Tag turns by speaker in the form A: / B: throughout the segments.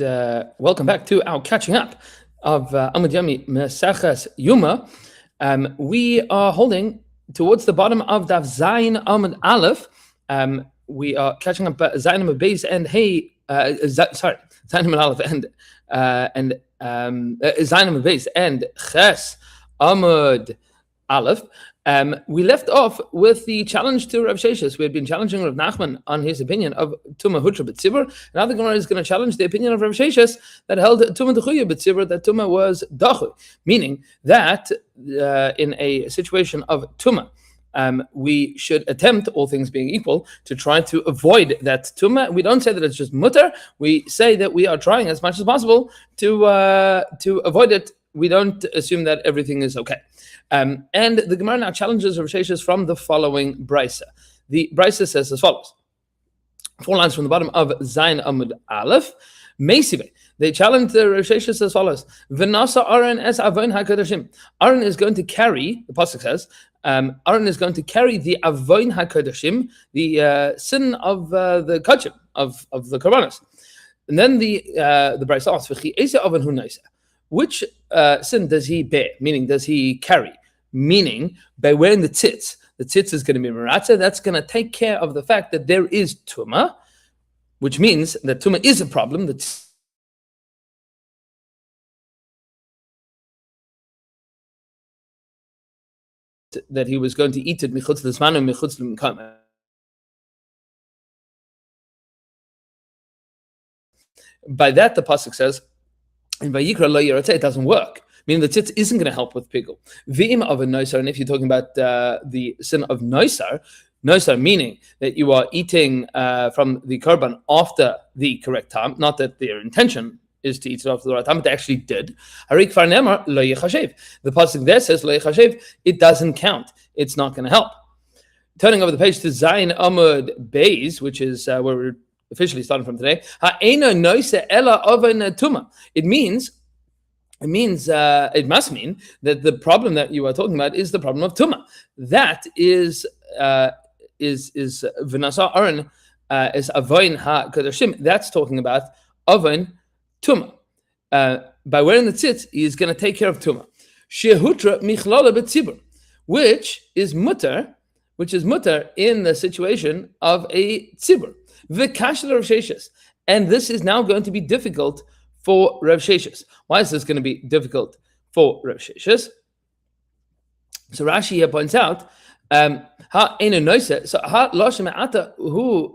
A: welcome back to our catching up of Amud Yomi Maseches Yoma. We are holding towards the bottom of Daf Zayin Amud Aleph. We are catching up Zayin Amud Beis and Zayin Amud Aleph and Zayin Amud Beis and Ches Amud Aleph. We left off with the challenge to Rav Sheshes. We had been challenging Rav Nachman on his opinion of Tumah Hutra B'tzibur. Now the Gemara is going to challenge the opinion of Rav Sheshes that held Tumah D'chuya B'tzibur, that Tumah was Dachu, meaning that in a situation of Tumah, we should attempt, all things being equal, to try to avoid that Tumah. We don't say that it's just mutter. We say that we are trying as much as possible to avoid it. We don't assume that everything is okay. And the Gemara now challenges Rav Sheshes from the following brisa. The brisa says as follows: 4 lines from the bottom of Zayin Amud Aleph. Meisive. They challenge the Rav Sheshes as follows: V'nasa Aaron es avon hakodashim. Aaron is going to carry. The pasuk says, Aaron is going to carry the avon hakodashim, the sin of the kachim of the korbanos. And then the brisa asks, V'chi esa avon hu noisa. Which sin does he bear? Meaning, does he carry? Meaning, by wearing the tzitz is going to be meratza. That's going to take care of the fact that there is tumah, which means that tumah is a problem. That he was going to eat it michutz l'zman and michutz l'mkam. By that, the pasuk says, in Vayikra lo yirate, it doesn't work. Meaning the tzitz isn't going to help with pigul. V'im of a noisar, and if you're talking about the sin of noisar meaning that you are eating from the korban after the correct time, not that their intention is to eat it after the right time, but they actually did. Harik far nemar lo yechashev. The pasuk there says lo yechashev. It doesn't count. It's not going to help. Turning over the page to Zayin Amud Beis, which is where we're officially starting from today. Ha'ena noise ela oven tuma. It must mean that the problem that you are talking about is the problem of tumah. That is v'nasa Aaron is avoin ha-kodashim. That's talking about oven tumah. By wearing the tzitz, he is going to take care of tumah. Shehutra michlala b'tzibur, which is mutter in the situation of a tzibur. V'kashel Rav Sheshes, and this is now going to be difficult for Rav Sheshes. Why is this going to be difficult for Rav Sheshes? So Rashi here points out, ha ena noise. So ha losh me'ata hu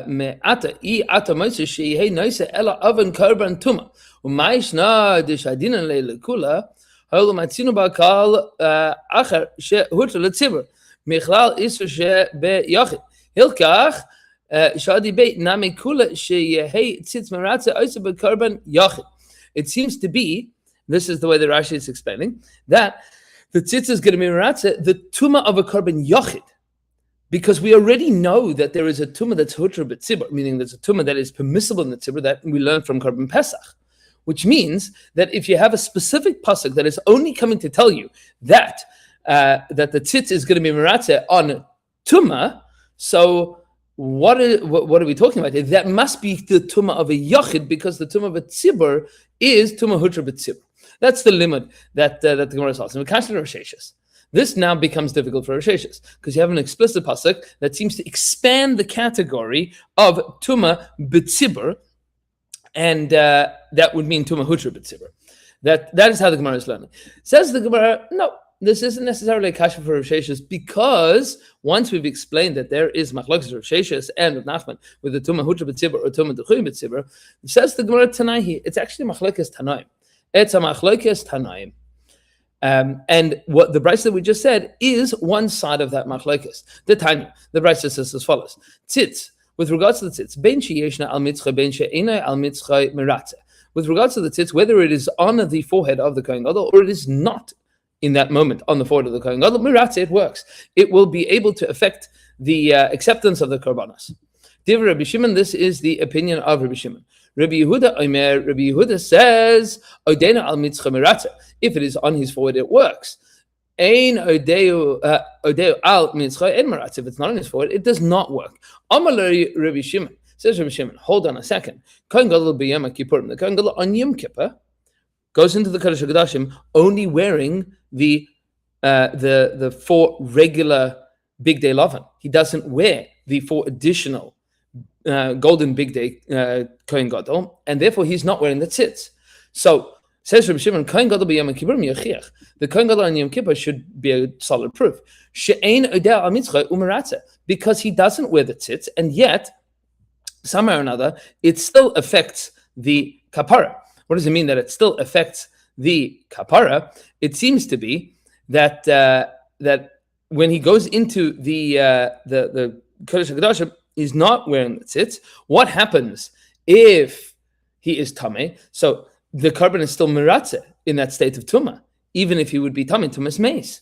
A: me'ata I ata moise she'yeh noise ela oven korban tuma u'ma'ishna d'shadinan le'lekula ha'olu matzinu ba'kal acher she'hutra le'tzibur michlal isur she'be'yachid hilkach it seems to be, this is the way the Rashi is explaining, that the tzitz is going to be meratze, the tumah of a korban yachid, because we already know that there is a tumah that's hutra b'tzibur, meaning there's a tumah that is permissible in the tzibur that we learn from korban pesach, which means that if you have a specific pasuk that is only coming to tell you that the tzitz is going to be meratze on tumah, so what are we talking about here? That must be the tumah of a yachid, because the tumah of a tzibur is tumah hutra b'tzibur. That's the limit that the Gemara says. This now becomes difficult for Rav Sheshes because you have an explicit pasuk that seems to expand the category of tumah b'tzibur, and that would mean tumah hutra b'tzibur. That is how the Gemara is learning. Says the Gemara, no. This isn't necessarily a kasha for Rav Sheshes, because once we've explained that there is machlokes Rav Sheshes and Rav Nachman with the tumah hutra b'tzibur or tumah d'chuya b'tzibur, says the Gemara Tanaihi, it's actually machlokes Tanaim. It's a machlokes Tanaim. And what the brisa that we just said is one side of that machlokes. The Tanya, the brisa says as follows: tzitz, with regards to the tzitz, ben sheyeshna al mitzcha ben she'ena al mitzcha meratze. With regards to the tzitz, whether it is on the forehead of the kohen gadol or it is not in that moment on the forehead of the kohen gadol, miratze, it works. It will be able to affect the acceptance of the korbanos. Div Rabbi Shimon, this is the opinion of Rabbi Shimon. Rabbi Yehuda says, Odena al mitzcha miratze. If it is on his forehead, it works. Ein odeu al mitzcha en miratze. If it's not on his forehead, it does not work. Amalei Rabbi Shimon. Says Rabbi Shimon, hold on a second. Kohen Gadol b'Yom Kippurim. The Kohen Gadol on Yom Kippur goes into the Kodesh HaKodashim only wearing the 4 regular Big Day Lavan. He doesn't wear the 4 additional golden Big Day Kohen Gadol, and therefore he's not wearing the tzitz. So says Rabbi Shimon, Kohen Gadol b'Yom Kippurim yachiach. The Kohen Gadol on Yom Kippur should be a solid proof. She'ein odeh al mitzvah u'meratzeh, because he doesn't wear the tzitz, and yet somehow or another it still affects the kapara. What does it mean that it still affects the kapara? It seems to be that that when he goes into the Kodesh HaKodashim, he's not wearing the tzitz. What happens if he is tameh? So the carbon is still meratzeh in that state of tumah, even if he would be tameh tumas meis.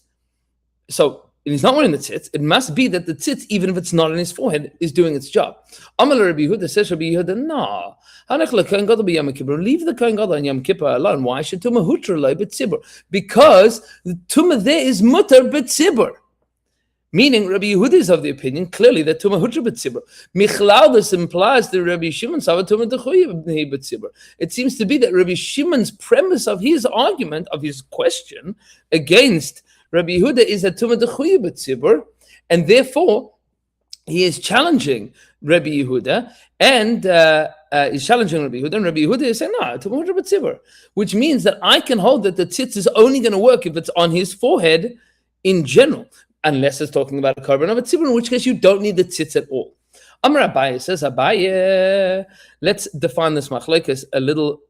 A: So he's not wearing the tzitz. It must be that the tzitz, even if it's not on his forehead, is doing its job. Amal Rabbi Yehuda says, Rabbi Yehuda, no. Leave the Kohen Gadol on Yom Kippur alone. Why should tumah hutra lo b'tzibur? Because the tumah there is mutar b'tzibur. Meaning, Rabbi Yehuda is of the opinion clearly that tumah hutra b'tzibur. Michlal, this implies that Rabbi Shimon saw tumah dechuya b'tzibur. It seems to be that Rabbi Shimon's premise of his argument, of his question against Rabbi Yehuda, is that tumah dechuya b'tzibur, and therefore he is challenging Rabbi Yehuda, and is challenging Rabbi Yehuda, and Rabbi Yehuda is saying, no, tumah hutra b'tzibur, which means that I can hold that the tzitz is only going to work if it's on his forehead in general, unless it's talking about a carbon of a tzibur, in which case you don't need the tzitz at all. Amar Abaye says, Abaye, let's define this machlokes a little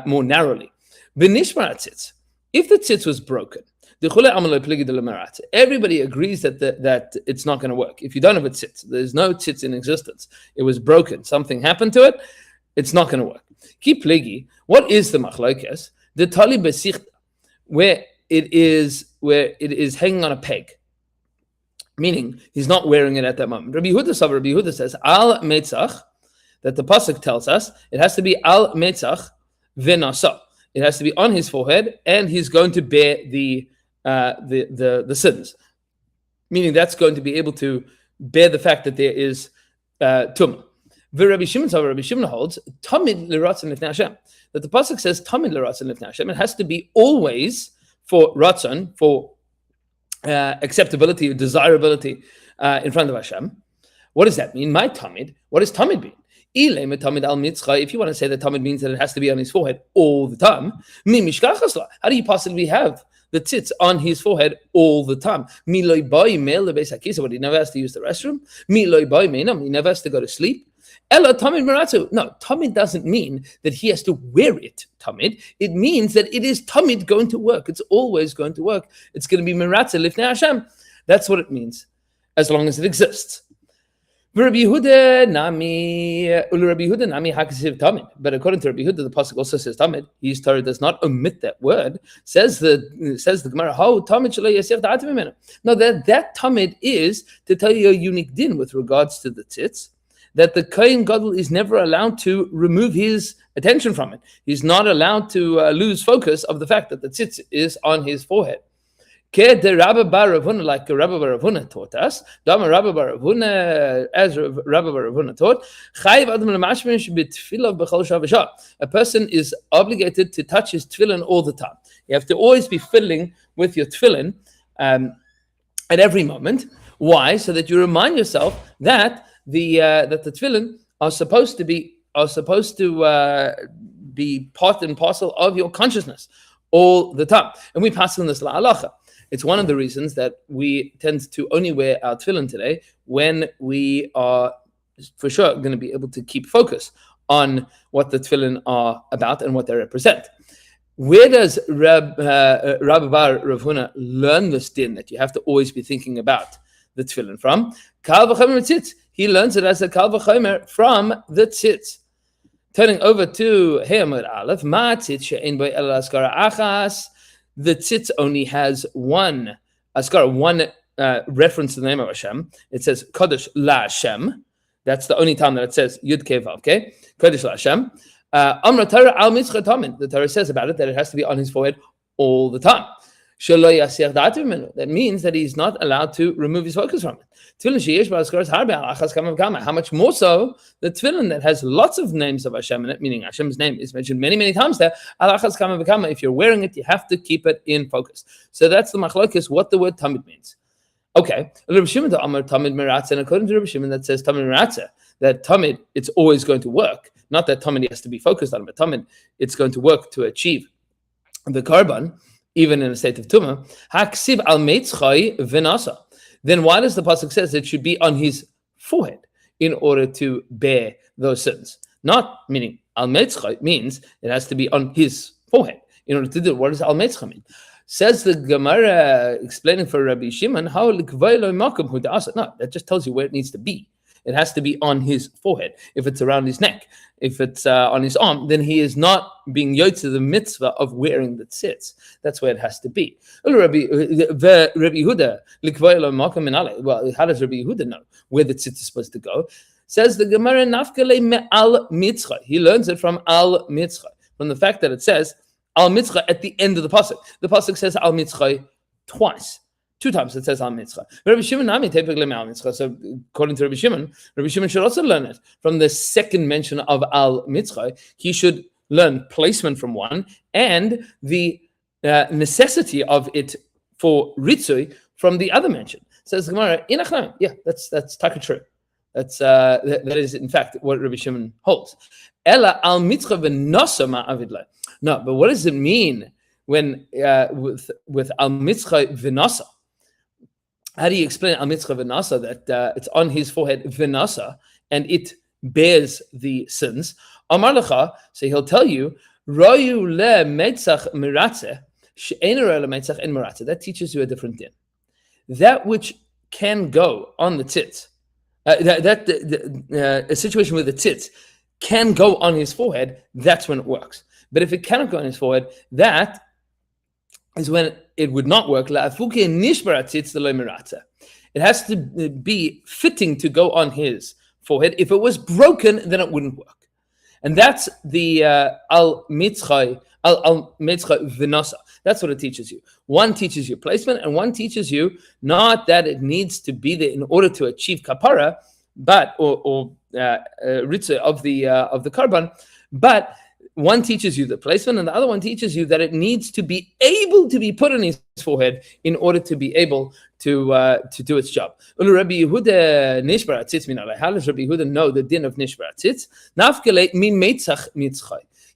A: more narrowly. B'nishmar tzitz, if the tzitz was broken, everybody agrees that it's not going to work. If you don't have a tzitz, there's no tzitz in existence. It was broken. Something happened to it. It's not going to work. Ki pligi, what is the machlokes? The tali besichta, where it is hanging on a peg, meaning he's not wearing it at that moment. Rabbi Yehuda says al metzach, that the pasuk tells us it has to be al metzach v'nasa. It has to be on his forehead, and he's going to bear the sins, meaning that's going to be able to bear the fact that there is tumah. Rabbi Shimon holds tamid l'ratzon lifnei Hashem, that the pasuk says tamid l'ratzon lifnei Hashem. It has to be always for ratzon, for acceptability or desirability in front of Hashem. What does that mean? My tamid. What does tamid mean? If you want to say that tamid means that it has to be on his forehead all the time, how do you possibly have the tzitz on his forehead all the time? What, he never has to use the restroom? He never has to go to sleep? No, tamid doesn't mean that he has to wear it, tamid. It means that it is tamid going to work. It's always going to work. It's going to be meratzeh lifnei Hashem. That's what it means, as long as it exists. Rabbi Yehuda nami hakasiv tamid. But according to Rabbi Yehuda, the pasuk also says tamid. His Torah does not omit that word. Says the Gemara, how tamid shelo yasef da'at mimenu. No, that tamid is to tell you a unique din with regards to the tzitz, that the Kohen Gadol is never allowed to remove his attention from it. He's not allowed to lose focus of the fact that the tzitz is on his forehead. Like Rabbi Bar Rav Huna taught us, as Rabbi Bar Rav Huna taught, a person is obligated to touch his tefillin all the time. You have to always be fiddling with your tefillin at every moment. Why? So that you remind yourself that the tefillin are supposed to be part and parcel of your consciousness all the time. And we pass on this la'alacha. It's one of the reasons that we tend to only wear our tefillin today when we are for sure going to be able to keep focus on what the tefillin are about and what they represent. Where does Rabbi Bar Rav Huna learn this din that you have to always be thinking about the tefillin from? Kal v'chomer tzitz. He learns it as a kal v'chomer from the tzitz. Turning over to Amud Aleph, ma tzitz she'ein bo ela askara achas. The tzitz only has one askara, one reference to the name of Hashem. It says Kodesh La Hashem. That's the only time that it says Yud Kei Vav Kei, Kodesh La Hashem. Amra Torah al mitzcha tamin. The Torah says about it that it has to be on his forehead all the time. That means that he's not allowed to remove his focus from it. How much more so the tefillin that has lots of names of Hashem in it, meaning Hashem's name is mentioned many, many times there. If you're wearing it, you have to keep it in focus. So that's the machlokes, what the word tamid means. Okay, Rabbi Shimon to Amar tamid meratze, and according to Rabbi Shimon that says tamid meratze, that tamid it's always going to work. Not that tamid has to be focused on, but tamid it's going to work to achieve the karban, even in a state of tumah. Haksiv al meitzchai v'nasa. Then why does the pasuk says it should be on his forehead in order to bear those sins? Not meaning al meitzchai means it has to be on his forehead in order to do it. What does al meitzchai mean? Says the Gemara explaining for Rabbi Shimon, how no, that just tells you where it needs to be. It has to be on his forehead. If it's around his neck, if it's on his arm, then he is not being yotze the mitzvah of wearing the tzitz. That's where it has to be. Rabbi Yehuda, well, how does Rabbi Yehuda know where the tzitz is supposed to go? Says the Gemara, nafkele me al mitzvah. He learns it from al mitzvah, from the fact that it says al mitzvah at the end of the pasuk. The pasuk says al mitzvah twice. 2 times it says al mitzvah. Rabbi Shimon nami tepek al mitzvah. So according to Rabbi Shimon should also learn it from the second mention of al mitzvah. He should learn placement from one and the necessity of it for ritzui from the other mention. Says the Gemara, yeah, that's taka true. That is in fact what Rabbi Shimon holds. Ella al mitzvah v'nasa ma'avidla. No, but what does it mean when with al mitzvah v'nasa? How do you explain al mitzvah v'nasa that it's on his forehead v'nasa and it bears the sins? Amar lecha, so he'll tell you royu le meitzach miratze she'ein royu le meitzach en miratze. That teaches you a different din. That which can go on the tzitz, a situation where the tzitz can go on his forehead, that's when it works. But if it cannot go on his forehead, that is when it would not work. It has to be fitting to go on his forehead. If it was broken, then it wouldn't work. And that's the al mitzvah v'nasa. That's what it teaches you. One teaches you placement, and one teaches you not that it needs to be there in order to achieve kapara, but or ritzah of the karban, but one teaches you the placement, and the other one teaches you that it needs to be able to be put on his forehead in order to be able to do its job. How does Rabbi Yehuda know the din of nishbar tzitz?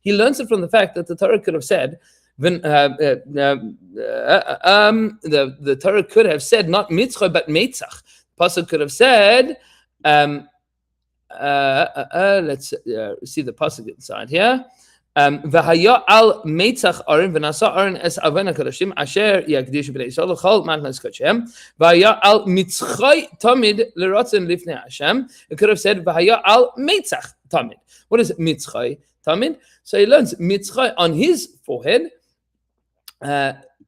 A: He learns it from the fact that the Torah could have said, the Torah could have said not mitzchah but meitzach. Pasuk could have said, let's see the pasuk inside here. V'haya al meitzach aron v'nasa aron es avena kadashim asher yakdishu b'nei Yisrael l'chol matnas kodshim v'haya al mitzchay tamid l'ratzon lifnei Hashem. It could have said v'haya al meitzach tamid. What is mitzchay tamid? So he learns mitzchay on his forehead.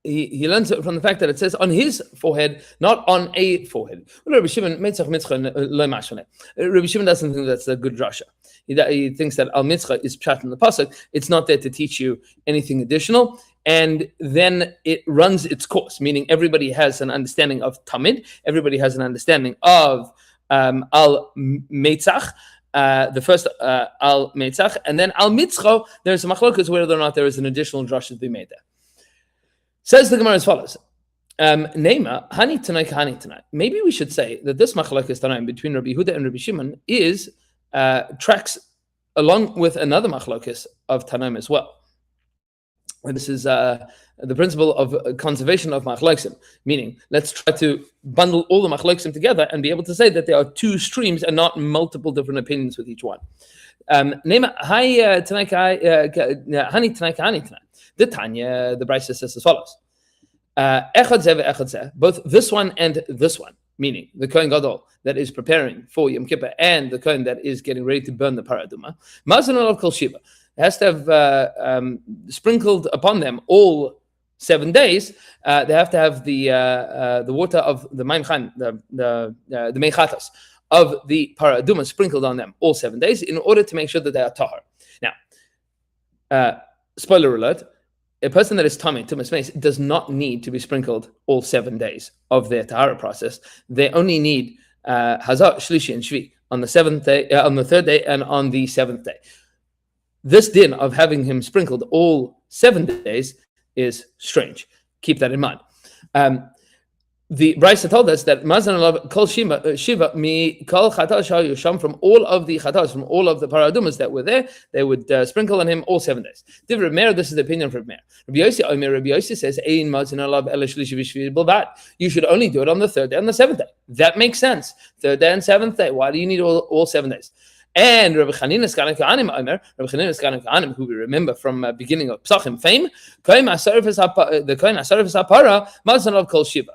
A: He learns it from the fact that it says on his forehead, not on a forehead. Rabbi Shimon doesn't think that's a good drasha. He thinks that al mitzvah is pshat in the pasuk. It's not there to teach you anything additional, and then it runs its course. Meaning everybody has an understanding of tamid. Everybody has an understanding of al meitzach. The first al meitzach, and then al mitzvah. There's a machlokas whether or not there is an additional drasha to be made there. Says the Gemara as follows: Neima hani tonight, hani tonight. Maybe we should say that this machlokes tanaim between Rabbi Yehuda and Rabbi Shimon is tracks along with another machlokes of tanaim as well. And this is the principle of conservation of machlokes, meaning let's try to bundle all the machlokes together and be able to say that there are 2 streams and not multiple different opinions with each one. Neima hani tonight, hani tonight. The Tanya, the Brisa says as follows: Echad zeh ve'echad zeh, both this one and this one, meaning the Kohen Gadol that is preparing for Yom Kippur and the Kohen that is getting ready to burn the paraduma, Mazon alav kol shiva, has to have sprinkled upon them all 7 days. They have to have the water of the Maim Chan, the Meichatas of the paraduma sprinkled on them all 7 days in order to make sure that they are tahar. Now, spoiler alert. a person that is tummy, tumas mace, does not need to be sprinkled all 7 days of their tahara process. They only need hazah, shlishi, and shvi on the 7th day, on the 3rd day, and on the 7th day. This din of having him sprinkled all 7 days is strange. Keep that in mind. The Brisa told us that Mazan alav kol shiva mi kol chatas yusham, from all of the chatas, from all of the paradumas that were there, they would sprinkle on him all 7 days. Divrei Meir, this is the opinion of Rabbi Meir. Rabbi Yossi says, Ein mazan alav ela shlishi v'shvi bilvad. You should only do it on the 3rd day and the 7th day. That makes sense. 3rd day and 7th day. Why do you need all 7 days? And Rabbi Chanina Skanim Ka'anim Omer, Rabbi Chanina Skanim Ka'anim, who we remember from beginning of Psachim fame, the Kohen Asarif Apara mazan alav kol shiva.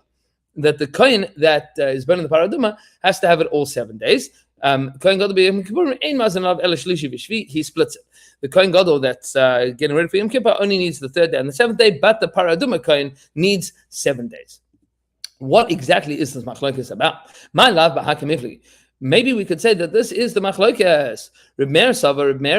A: That the kohen that is burning the paraduma has to have it all 7 days. Kohen gadol b'Yom Kippur ein mazan alav ela shlishi v'shvi. He splits it. The kohen gadol that's getting ready for Yom Kippur only needs the 3rd day and the 7th day, but the paraduma kohen needs 7 days. What exactly is this machlokes about? My love b'hakim ifli. Maybe we could say that this is the machlokes. Reb Meir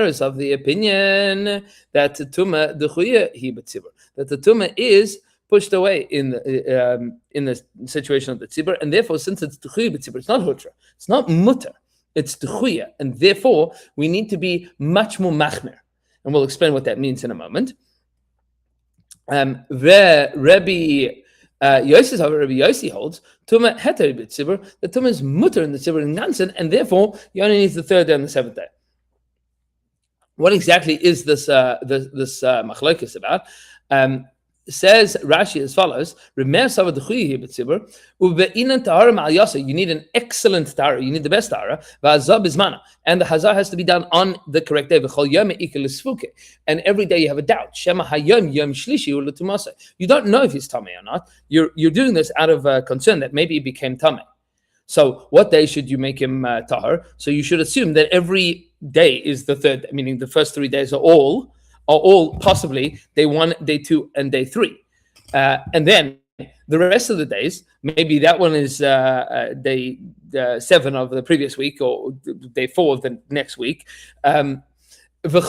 A: is of the opinion that the tuma dechuya hi b'tzibur, that the tuma is pushed away in the situation of the tzibur, and therefore, since it's t'chuya b'tzibur, it's not hutra, it's not mutter, it's t'chuya, and therefore we need to be much more machmer, and we'll explain what that means in a moment. Rabbi Yossi holds tuma heter b'tzibur, the tuma is mutter in the tzibur in ganzen, and therefore you only need the 3rd day and the 7th day. What exactly is this machlokes about? Says Rashi as follows: you need an excellent tahara, you need the best tahara, and the hazah has to be done on the correct day. And every day you have a doubt. You don't know if he's tamei or not. You're doing this out of concern that maybe he became tamei. So what day should you make him tahar? So you should assume that every day is the 3rd, meaning the first 3 days are all possibly day 1, day 2, and day 3. And then the rest of the days, maybe that one is day 7 of the previous week or day 4 of the next week. And every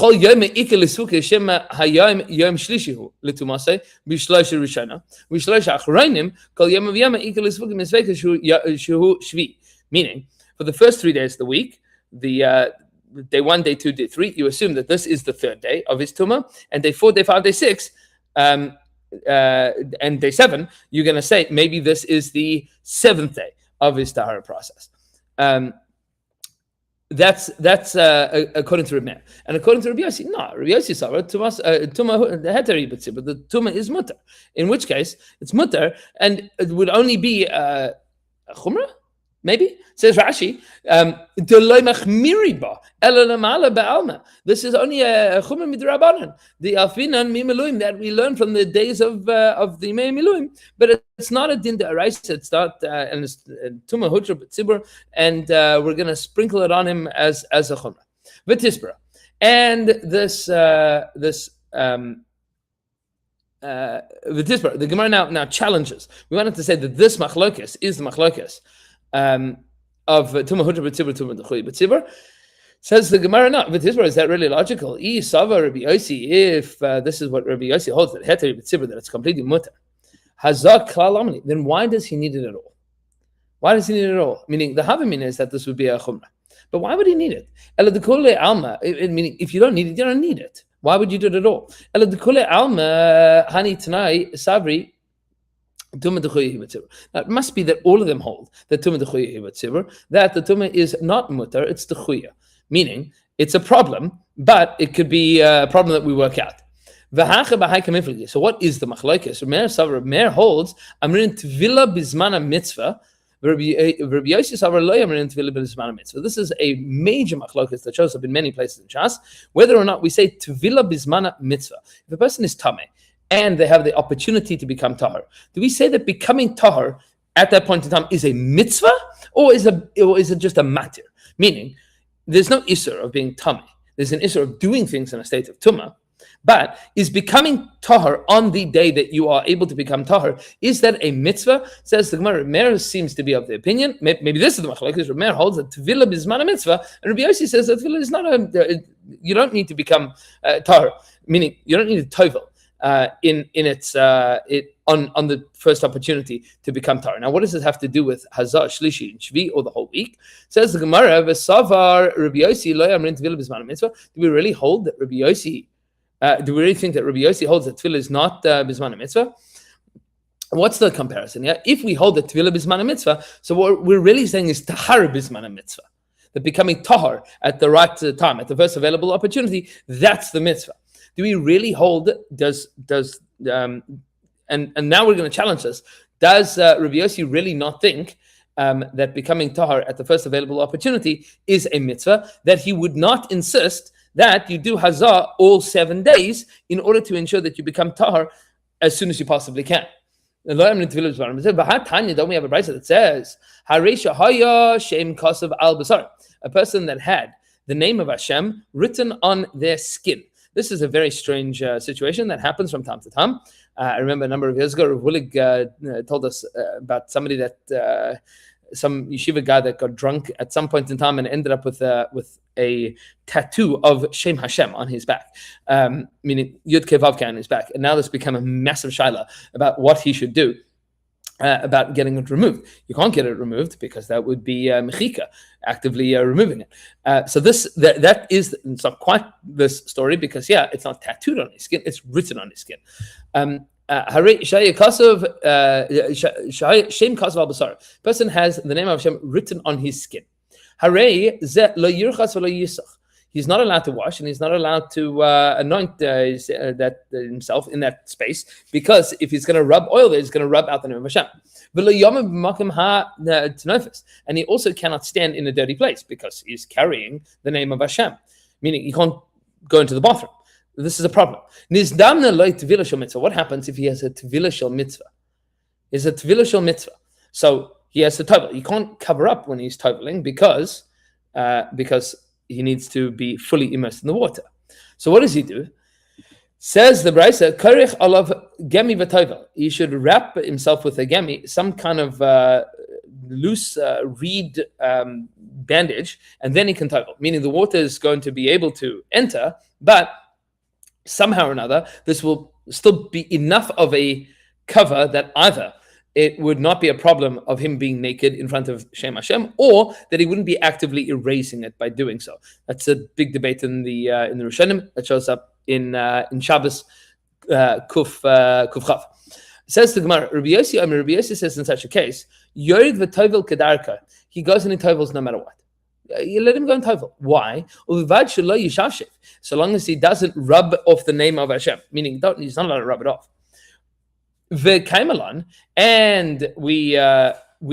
A: meaning for the first 3 days of the week, the day 1, day 2, day 3, you assume that this is the 3rd day of his tumah, and day 4, day 5, day 6, and day 7, you're going to say maybe this is the 7th day of his tahara process. That's according to Reb Meir, and according to Rabbi Yossi, no. Rabbi Yossi saw tumah heteri b'tzibur, but the tumah is mutter. In which case, it's mutter, and it would only be a chumrah. Maybe says Rashi, this is only a chumrah midrabanan, the alfinan mimeluim that we learn from the days of the mimeluim, but it's not a din da'araisa. It's not, and it's tuma hutra b'tzibur, and we're going to sprinkle it on him as a chumrah v'tispera. And the Gemara now challenges. We wanted to say that this machlokes is the machlokes of Tumah Hutra B'Tzibur, Tumah D'Chuy B'Tzibur. Says the Gemara, no, B'Tzibur, is that really logical? If this is what Rabbi Yossi holds, that Heteri B'Tzibur, that it's completely mutter, Hazak Klal Amni, then why does he need it at all? Why does he need it at all? Meaning, the Havamina is that this would be a Chumrah. But why would he need it? Ela D'Kule Alma, meaning, if you don't need it, you don't need it. Why would you do it at all? Ela D'Kule Alma, Hani Tanai, Sabri, now, it must be that all of them hold that Tumah D'Chuya Hibatzibur, that the Tumah is not mutter, it's D'Chuya, meaning it's a problem, but it could be a problem that we work out. So what is the machlokes? Reb Meir holds Amrin Tvila Bizmana Mitzvah. This is a major machlokes that shows up in many places in Shas, whether or not we say Tvila Bizmana Mitzvah. If a person is tamei and they have the opportunity to become tahar, do we say that becoming tahar at that point in time is a mitzvah, or is it just a matter? Meaning, there's no isur of being tamei. There's an isur of doing things in a state of tumah. But is becoming tahar on the day that you are able to become tahar, is that a mitzvah? Says the Gemara. Reb Meir seems to be of the opinion. Maybe this is the machlokes. Reb Meir holds that tevila bizman a mitzvah, and Rabbi Yossi says that tevila is not you don't need to become tahar, meaning you don't need a tovel. in its on the first opportunity to become tahor. Now, what does this have to do with Hazah, Shlishi, and Shvi, or the whole week? Says the Gemara, "V'savar Rabbi Yossi lo yamrin tefillah b'zman mitzvah." Do we really hold that Rabbi Yossi? Do we really think that Rabbi Yossi holds that tefillah is not b'zman mitzvah? What's the comparison? Yeah, if we hold that tefillah b'zman mitzvah, so what we're really saying is tahar b'zman mitzvah, that becoming tahar at the right time, at the first available opportunity, that's the mitzvah. Do we really hold? And now we're going to challenge this. Does Rabbi Yossi really not think that becoming tahar at the first available opportunity is a mitzvah? That he would not insist that you do hazah all 7 days in order to ensure that you become tahar as soon as you possibly can? Don't we have a brayso that says, a person that had the name of Hashem written on their skin. This is a very strange situation that happens from time to time. I remember a number of years ago, Rav Willig told us about somebody that, some yeshiva guy that got drunk at some point in time and ended up with a tattoo of Shem Hashem on his back, meaning Yud Kei Vav Kei on his back. And now this become a massive shaila about what he should do about getting it removed. You can't get it removed because that would be mechika, actively removing it. So that is, it's not quite this story because, it's not tattooed on his skin, it's written on his skin. Person has the name of Hashem written on his skin. He's not allowed to wash and he's not allowed to anoint himself in that space, because if he's going to rub oil there, he's going to rub out the name of Hashem. And he also cannot stand in a dirty place because he's carrying the name of Hashem, meaning he can't go into the bathroom. This is a problem. What happens if he has a tevilah shel mitzvah? Is a tevilah shel mitzvah. So he has to tovel. He can't cover up when he's toveling because he needs to be fully immersed in the water. So what does he do? Says the Brisa, Karich alav gemi v'tovel. He should wrap himself with a gemi, some kind of loose reed bandage, and then he can tovel. Meaning the water is going to be able to enter, but somehow or another, this will still be enough of a cover that either it would not be a problem of him being naked in front of Shem Hashem, or that he wouldn't be actively erasing it by doing so. That's a big debate in the Rishonim that shows up in Shabbos Kuf Chav. Says the Gemara, Rabbi Yossi says in such a case, Yorid v'tovel kedarka. He goes and he tovels no matter what. You let him go and tovel. Why? So long as he doesn't rub off the name of Hashem, meaning he's not allowed to rub it off. And we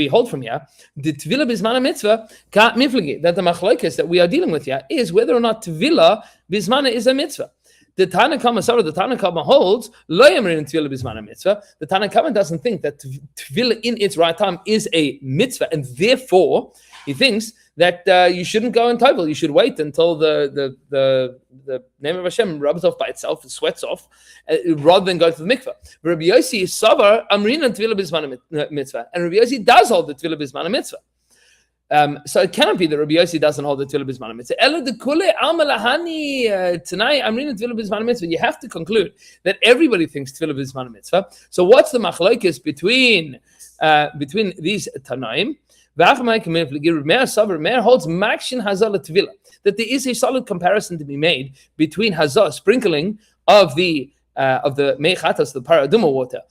A: hold from here the tevilah bismana mitzvah ka miflagi, that the machlokes that we are dealing with here is whether or not tevilah bismana is a mitzvah. The Tana Kama holds lo yamrin tevilah bismana mitzvah. The Tana Kama doesn't think that tevilah in its right time is a mitzvah, and therefore he thinks that you shouldn't go and tovel. You should wait until the name of Hashem rubs off by itself, it sweats off, rather than go to the mikveh. Rabbi Yossi is savar amrina tevilah bismana mitzvah, and Rabbi Yossi does hold the tevilah bismana mitzvah. So it cannot be that Rabbi Yossi doesn't hold the tevilah bismana mitzvah. Ela de kule alma lahani tonight amrina tevilah bismana mitzvah. You have to conclude that everybody thinks tevilah bismana mitzvah. So what's the machlokes between these tanaim? Meir holds makshin hazah tevilah, that there is a solid comparison to be made between hazah, sprinkling of the mei chatas, the paraduma water,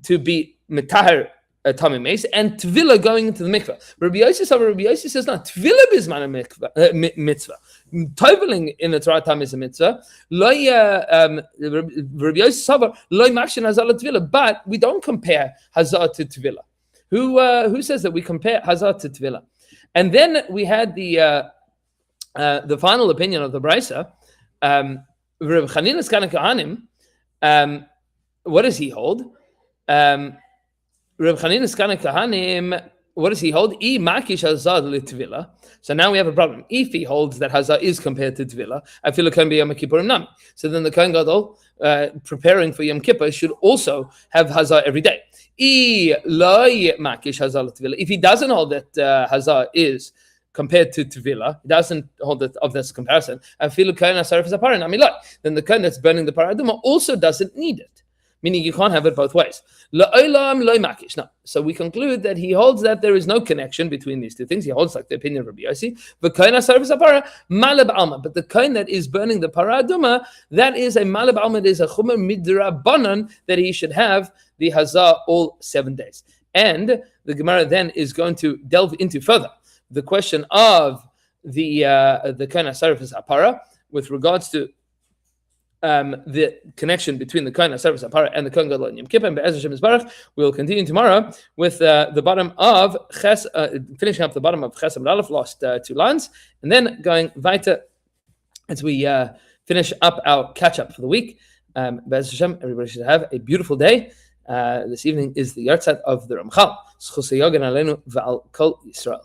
A: to be metaher tamim meis, and tevilah going into the mikveh. Rabbi Yossi says no, tevilah bisman mitzvah. Toveling in the Torah time is a mitzvah. Rabbi Yossi savar loy makshin hazah tevilah, but we don't compare hazah to tevilah. Who says that we compare hazah to tevilah? And then we had the final opinion of the Brisa. Reb Chanina's Kana Kahanim. What does he hold? Reb Chanina's Kana Kahanim. What does he hold? I makish hazah tevilah. So now we have a problem. If he holds that hazah is compared to tevilah, I feel it can be Yom Kippurim nami. So then the Kohen Gadol preparing for Yom Kippur should also have hazah every day. If he doesn't hold that hazah is compared to Tevila. He doesn't hold it of this comparison. Then the kohen that's burning the paraduma also doesn't need it, meaning you can't have it both ways. No. So we conclude that he holds that there is no connection between these two things. He holds like the opinion of Rabbi Yossi. But the kohen that is burning the paraduma, that is a malab alma, is a chumer midrabanan, that he should have the hazah all 7 days. And the Gemara then is going to delve into further the question of the kohen asarif apara with regards to the connection between the kohen asarif apara and the kohen gadol and Yom Kippur. And Be'ez Hashem Yisbarach, we will continue tomorrow with the bottom of Ches, finishing up the bottom of Ches Amud Aleph, last 2 lines, and then going weiter as we finish up our catch up for the week. Be'ez Hashem, everybody should have a beautiful day. This evening is the Yartzeit of the Ramchal. Zchus Yogan Aleinu V'al Kol Yisrael.